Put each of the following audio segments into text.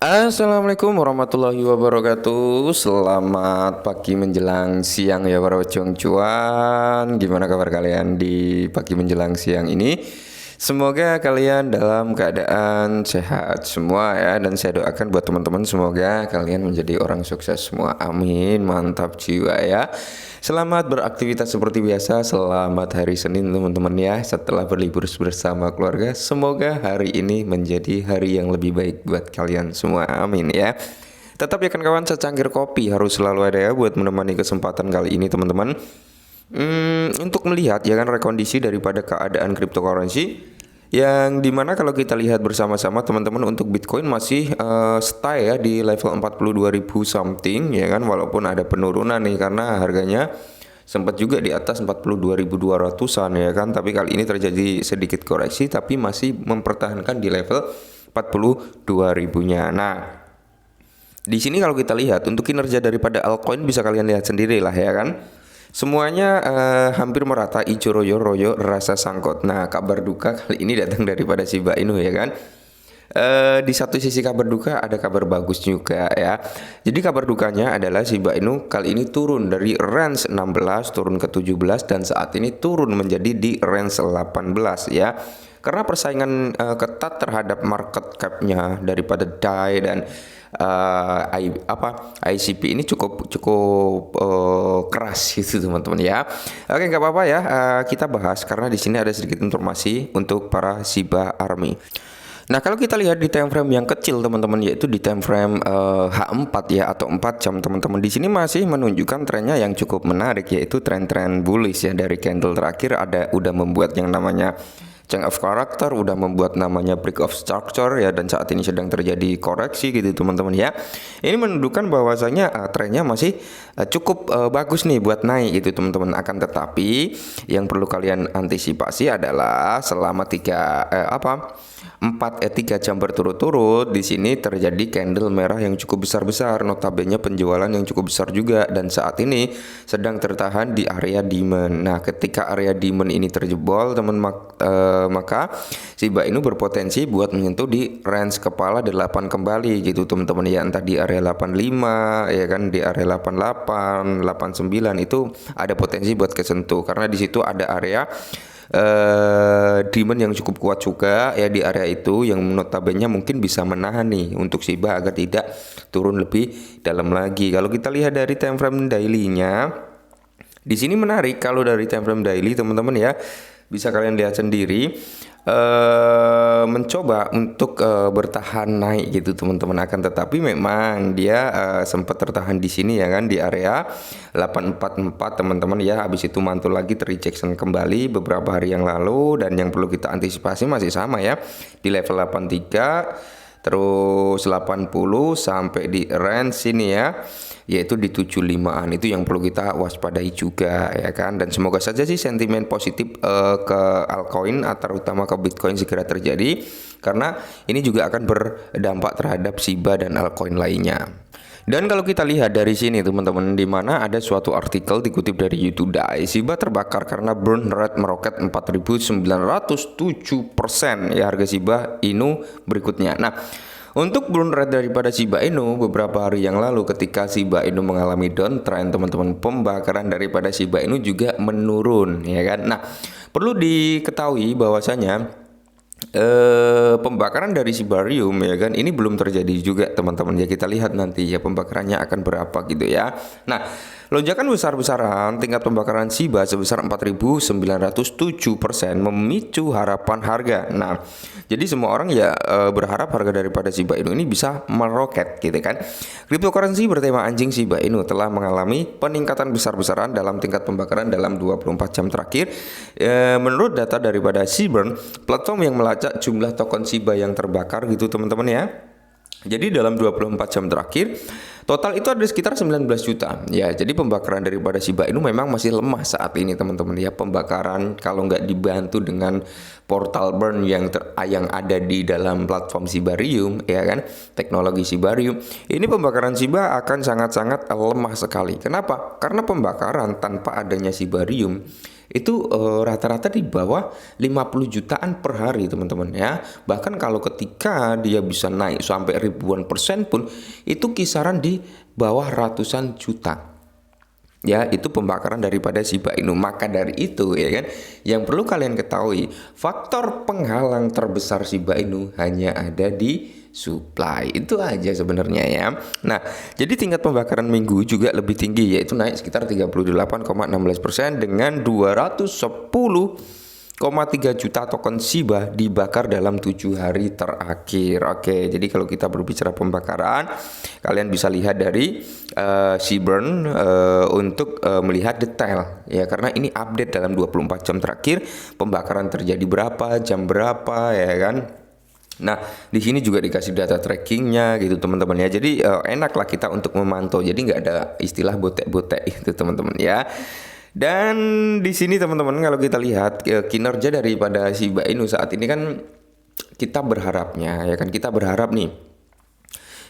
Assalamualaikum warahmatullahi wabarakatuh. Selamat pagi menjelang siang ya para pejuang cuan. Gimana kabar kalian di pagi menjelang siang ini? Semoga kalian dalam keadaan sehat semua ya. Dan saya doakan buat teman-teman semoga kalian menjadi orang sukses semua. Amin. Mantap jiwa ya. Selamat beraktivitas seperti biasa. Selamat hari Senin teman-teman ya. Setelah berlibur bersama keluarga, semoga hari ini menjadi hari yang lebih baik buat kalian semua. Amin ya. Tetap ya kan kawan, secangkir kopi harus selalu ada ya buat menemani kesempatan kali ini teman-teman. Untuk melihat ya kan rekondisi daripada keadaan cryptocurrency yang dimana kalau kita lihat bersama-sama teman-teman, untuk Bitcoin masih stay ya di level 42.000 something ya kan, walaupun ada penurunan nih karena harganya sempat juga di atas 42.200-an ya kan, tapi kali ini terjadi sedikit koreksi tapi masih mempertahankan di level 42.000-nya. Nah, di sini kalau kita lihat untuk kinerja daripada altcoin bisa kalian lihat sendiri lah ya kan. Semuanya hampir merata, ijo royo rasa sangkut. Nah, kabar duka kali ini datang daripada Shiba Inu ya kan. Di satu sisi kabar duka ada kabar bagus juga ya. Jadi kabar dukanya adalah Shiba Inu kali ini turun dari range 16 turun ke 17 dan saat ini turun menjadi di range 18 ya. Karena persaingan ketat terhadap market cap-nya daripada DAI dan ICP ini cukup keras gitu teman-teman ya. Oke, nggak apa-apa ya, kita bahas karena di sini ada sedikit informasi untuk para Shiba Army. Nah, kalau kita lihat di time frame yang kecil teman-teman, yaitu di time frame H4 ya atau 4 jam teman-teman, di sini masih menunjukkan trennya yang cukup menarik, yaitu tren-tren bullish ya. Dari candle terakhir udah membuat yang namanya change of character, udah membuat namanya break of structure ya, dan saat ini sedang terjadi koreksi gitu teman-teman ya. Ini menunjukkan bahwasanya trennya masih cukup bagus nih buat naik gitu teman-teman. Akan tetapi yang perlu kalian antisipasi adalah selama 3 jam berturut-turut di sini terjadi candle merah yang cukup besar-besar, notabene penjualan yang cukup besar juga, dan saat ini sedang tertahan di area demand. Nah, ketika area demand ini terjebol teman, maka Shiba Inu berpotensi buat menyentuh di range kepala 8 kembali gitu teman-teman ya, entah di area 85 ya kan, di area 88, 89 itu ada potensi buat kesentuh karena di situ ada area demand yang cukup kuat juga ya di area itu, yang notabene mungkin bisa menahan nih untuk Shiba agar tidak turun lebih dalam lagi. Kalau kita lihat dari time frame daily-nya, di sini menarik. Kalau dari time frame daily teman-teman ya, bisa kalian lihat sendiri mencoba untuk bertahan naik gitu teman-teman, akan tetapi memang dia sempat tertahan di sini ya kan di area 844 teman-teman ya. Habis itu mantul lagi, rejection kembali beberapa hari yang lalu, dan yang perlu kita antisipasi masih sama ya di level 83 terus 80 sampai di range sini ya, yaitu di 75-an. Itu yang perlu kita waspadai juga ya kan. Dan semoga saja sih sentimen positif ke altcoin, terutama ke Bitcoin segera terjadi, karena ini juga akan berdampak terhadap Shiba dan altcoin lainnya. Dan kalau kita lihat dari sini teman-teman, di mana ada suatu artikel dikutip dari YouTube DAI, Shiba terbakar karena burn rate meroket 4.907% ya harga Shiba Inu berikutnya. Nah, untuk burn rate daripada Shiba Inu beberapa hari yang lalu ketika Shiba Inu mengalami downtrend teman-teman, pembakaran daripada Shiba Inu juga menurun ya kan. Nah, perlu diketahui bahwasanya pembakaran dari Shibarium ya kan ini belum terjadi juga teman-teman ya. Kita lihat nanti ya pembakarannya akan berapa gitu ya. Nah, lonjakan besar-besaran tingkat pembakaran Shiba sebesar 4.907% memicu harapan harga. Nah, jadi semua orang ya berharap harga daripada Shiba Inu ini bisa meroket gitu kan. Cryptocurrency bertema anjing Shiba Inu telah mengalami peningkatan besar-besaran dalam tingkat pembakaran dalam 24 jam terakhir. Menurut data daripada Seaburn, platform yang melacak jumlah token Shiba yang terbakar gitu teman-teman ya. Jadi dalam 24 jam terakhir total itu ada sekitar 19 juta ya. Jadi pembakaran daripada Shiba Inu memang masih lemah saat ini teman-teman ya. Pembakaran kalau nggak dibantu dengan portal burn yang ada di dalam platform Shibarium ya kan, teknologi Shibarium, ini pembakaran Shiba akan sangat-sangat lemah sekali. Kenapa? Karena pembakaran tanpa adanya Shibarium itu rata-rata di bawah 50 jutaan per hari teman-teman ya. Bahkan kalau ketika dia bisa naik sampai ribuan persen pun itu kisaran di bawah ratusan juta. Ya, itu pembakaran daripada Shiba Inu. Maka dari itu ya kan, yang perlu kalian ketahui, faktor penghalang terbesar Shiba Inu hanya ada di supply. Itu aja sebenarnya ya. Nah, jadi tingkat pembakaran minggu juga lebih tinggi, yaitu naik sekitar 38,16% dengan 210,3 juta token Shiba dibakar dalam 7 hari terakhir. Oke, jadi kalau kita berbicara pembakaran, kalian bisa lihat dari Seaburn untuk melihat detail ya, karena ini update dalam 24 jam terakhir pembakaran terjadi berapa, jam berapa ya kan. Nah, di sini juga dikasih data trackingnya gitu teman-teman ya. Jadi enaklah kita untuk memantau. Jadi nggak ada istilah botek-botek itu teman-teman ya. Dan di sini teman-teman kalau kita lihat kinerja daripada Shiba Inu saat ini kan, kita berharapnya ya kan, kita berharap nih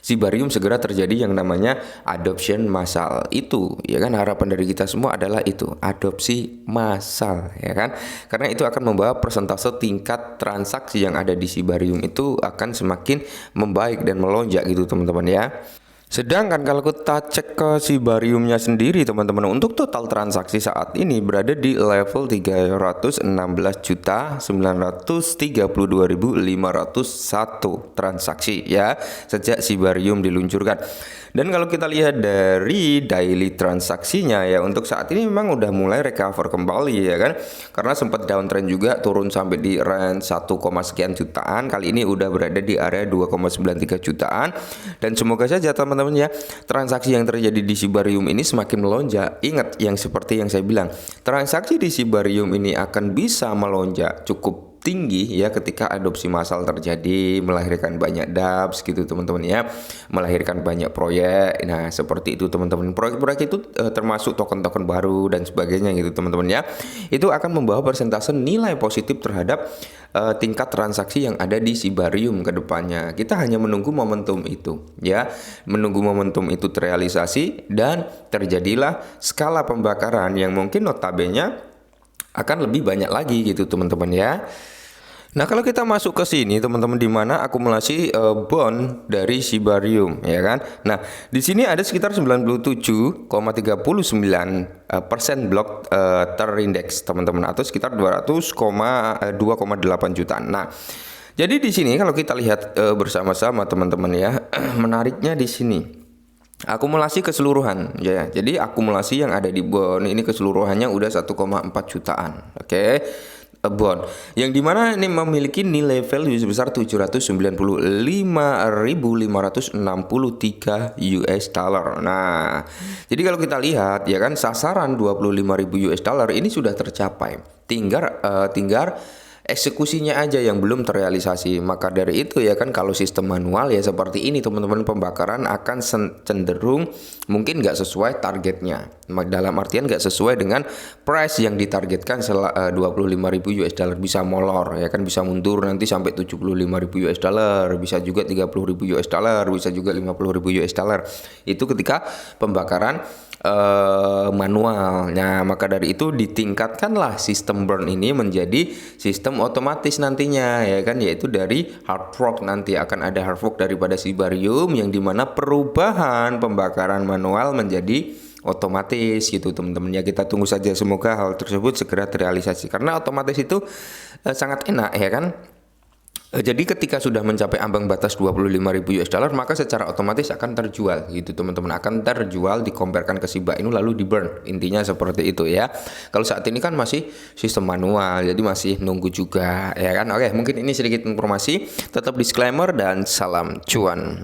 Shibarium segera terjadi yang namanya adoption massal. Itu ya kan, harapan dari kita semua adalah itu, adopsi massal ya kan. Karena itu akan membawa persentase tingkat transaksi yang ada di Shibarium itu akan semakin membaik dan melonjak gitu teman-teman ya. Sedangkan kalau kita cek ke Shibariumnya sendiri teman-teman, untuk total transaksi saat ini berada di level 316.932.501 transaksi ya, sejak Shibarium diluncurkan. Dan kalau kita lihat dari daily transaksinya ya, untuk saat ini memang udah mulai recover kembali ya kan, karena sempat downtrend juga, turun sampai di range 1, sekian jutaan. Kali ini udah berada di area 2,93 jutaan. Dan semoga saja teman-teman ya, transaksi yang terjadi di Shibarium ini semakin melonjak. Ingat yang seperti yang saya bilang, transaksi di Shibarium ini akan bisa melonjak cukup tinggi ya ketika adopsi massal terjadi, melahirkan banyak dApps gitu teman-teman ya, melahirkan banyak proyek. Nah seperti itu teman-teman, proyek-proyek itu termasuk token-token baru dan sebagainya gitu teman-teman ya. Itu akan membawa persentase nilai positif terhadap tingkat transaksi yang ada di Shibarium ke depannya. Kita hanya menunggu momentum itu ya, menunggu momentum itu terrealisasi dan terjadilah skala pembakaran yang mungkin notabene akan lebih banyak lagi gitu teman-teman ya. Nah kalau kita masuk ke sini teman-teman, di mana akumulasi bond dari Shibarium ya kan. Nah di sini ada sekitar 97,39% blok terindeks teman-teman, atau sekitar 2,8 jutaan. Nah jadi di sini kalau kita lihat bersama-sama teman-teman ya, menariknya di sini akumulasi keseluruhan ya. Jadi akumulasi yang ada di bond ini keseluruhannya udah 1,4 jutaan. Oke. Bond yang dimana ini memiliki nilai value sebesar 795.563 US dollar. Nah, jadi kalau kita lihat ya kan, sasaran 25.000 US dollar ini sudah tercapai. Tinggal eksekusinya aja yang belum terrealisasi. Maka dari itu ya kan, kalau sistem manual ya seperti ini teman-teman, pembakaran akan cenderung mungkin nggak sesuai targetnya. Dalam artian nggak sesuai dengan price yang ditargetkan 25.000 US dollar, bisa molor ya kan, bisa mundur nanti sampai 75.000 US dollar, bisa juga 30.000 US dollar, bisa juga 50.000 US dollar. Itu ketika pembakaran manual. Nah, maka dari itu ditingkatkanlah sistem burn ini menjadi sistem otomatis nantinya ya kan, yaitu dari hard fork. Nanti akan ada hard fork daripada Shibarium yang dimana perubahan pembakaran manual menjadi otomatis gitu teman-teman ya. Kita tunggu saja, semoga hal tersebut segera terrealisasi, karena otomatis itu sangat enak ya kan. Jadi ketika sudah mencapai ambang batas 25.000 US dollar, maka secara otomatis akan terjual gitu teman-teman, akan terjual, dikonverkan ke Shiba Inu lalu di burn. Intinya seperti itu ya. Kalau saat ini kan masih sistem manual, jadi masih nunggu juga ya kan. Oke, mungkin ini sedikit informasi, tetap disclaimer dan salam cuan.